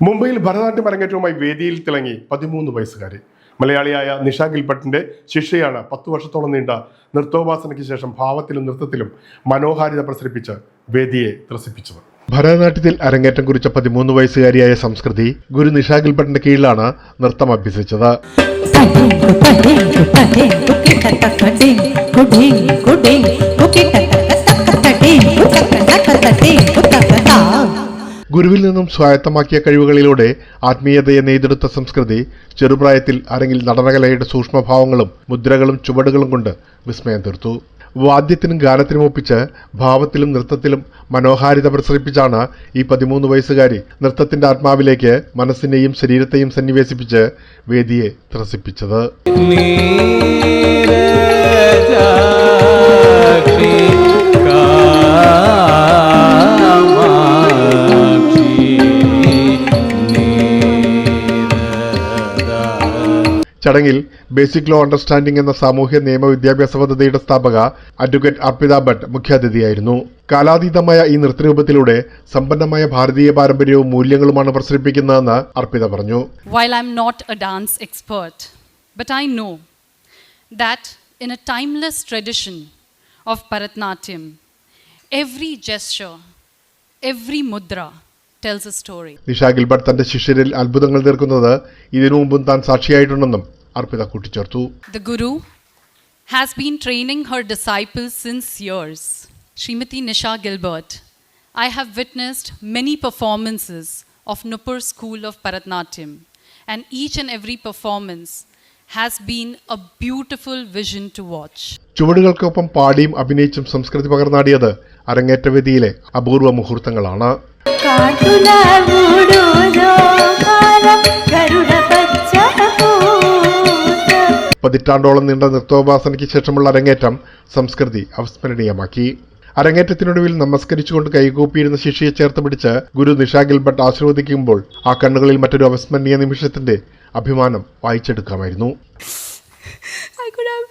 മുംബൈയിൽ ഭരതനാട്യം അരങ്ങേറ്റവുമായി വേദിയിൽ തിളങ്ങി 13 വയസ്സുകാരി. മലയാളിയായ നിഷ ഗിൽബർട്ടിന്റെ ശിഷ്യയാണ് 10 വർഷത്തോളം നീണ്ട നൃത്തോപാസനയ്ക്ക് ശേഷം ഭാവത്തിലും നൃത്തത്തിലും മനോഹാരിത പ്രസരിപ്പിച്ച് വേദിയെ ത്രസിപ്പിച്ചത്. ഭരതനാട്യത്തിൽ അരങ്ങേറ്റം കുറിച്ച 13 വയസ്സുകാരിയായ സംസ്കൃതി ഗുരു നിഷ ഗിൽബർട്ടിന്റെ കീഴിലാണ് നൃത്തം അഭ്യസിച്ചത്. ഗുരുവിൽ നിന്നും സ്വായത്തമാക്കിയ കഴിവുകളിലൂടെ ആത്മീയതയെ നെയ്തെടുത്ത സംസ്കൃതി ചെറുപ്രായത്തിൽ അരങ്ങിൽ നടനകലയുടെ സൂക്ഷ്മഭാവങ്ങളും മുദ്രകളും ചുവടുകളും കൊണ്ട് വിസ്മയം തീർത്തു. വാദ്യത്തിനും ഗാനത്തിനും ഒപ്പിച്ച് ഭാവത്തിലും നൃത്തത്തിലും മനോഹാരിത പ്രസരിപ്പിച്ചാണ് ഈ 13 വയസ്സുകാരി നൃത്തത്തിന്റെ ആത്മാവിലേക്ക് മനസ്സിനെയും ശരീരത്തെയും സന്നിവേശിപ്പിച്ച് വേദിയെ ത്രസിപ്പിച്ചത്. ചടങ്ങിൽ ബേസിക് ലോ അണ്ടർസ്റ്റാൻഡിംഗ് എന്ന സാമൂഹ്യ നിയമ വിദ്യാഭ്യാസ പദ്ധതിയുടെ സ്ഥാപക അഡ്വക്കേറ്റ് അർപ്പിത ഭട്ട് മുഖ്യാതിഥിയായിരുന്നു. കാലാതീതമായ ഈ നൃത്തരൂപത്തിലൂടെ സമ്പന്നമായ ഭാരതീയ പാരമ്പര്യവും മൂല്യങ്ങളുമാണ് പ്രസരിപ്പിക്കുന്നതെന്ന് അർപ്പിത പറഞ്ഞു. While I'm not a dance expert, but I know that in a timeless tradition of Bharatanatyam, every gesture, every mudra tells a story. Nisha Gilbert തന്റെ ശിഷ്യരിൽ അത്ഭുതങ്ങൾ തീർക്കുന്നത് ഇതിനു മുമ്പും താൻ സാക്ഷിയായിട്ടുണ്ടെന്നും അർപ്പിത കൂട്ടിച്ചേർത്തു. The Guru has been training her disciples since years. Srimati Nisha Gilbert, I have witnessed many performances of Nupur School of Bharatanatyam, and each and every performance has been a beautiful vision to watch. ചുവടുകൾക്കൊപ്പം പാടിയും അഭിനയിച്ചും സംസ്കൃതി പകർന്നാടിയത് അരങ്ങേറ്റ വേദിയിലെ അപൂർവ മുഹൂർത്തങ്ങളാണ്. പതിറ്റാണ്ടോളം നീണ്ട നൃത്തോപാസനയ്ക്ക് ശേഷമുള്ള അരങ്ങേറ്റം സംസ്കൃതി അവിസ്മരണീയമാക്കി. അരങ്ങേറ്റത്തിനൊടുവിൽ നമസ്കരിച്ചുകൊണ്ട് കൈകൂപ്പിയിരുന്ന ശിഷ്യയെ ചേർത്ത് പിടിച്ച് ഗുരു Nisha Gilbert ആശീർവദിക്കുമ്പോൾ ആ കണ്ണുകളിൽ മറ്റൊരു അവിസ്മരണീയ നിമിഷത്തിന്റെ അഭിമാനം വായിച്ചെടുക്കാമായിരുന്നു. I could have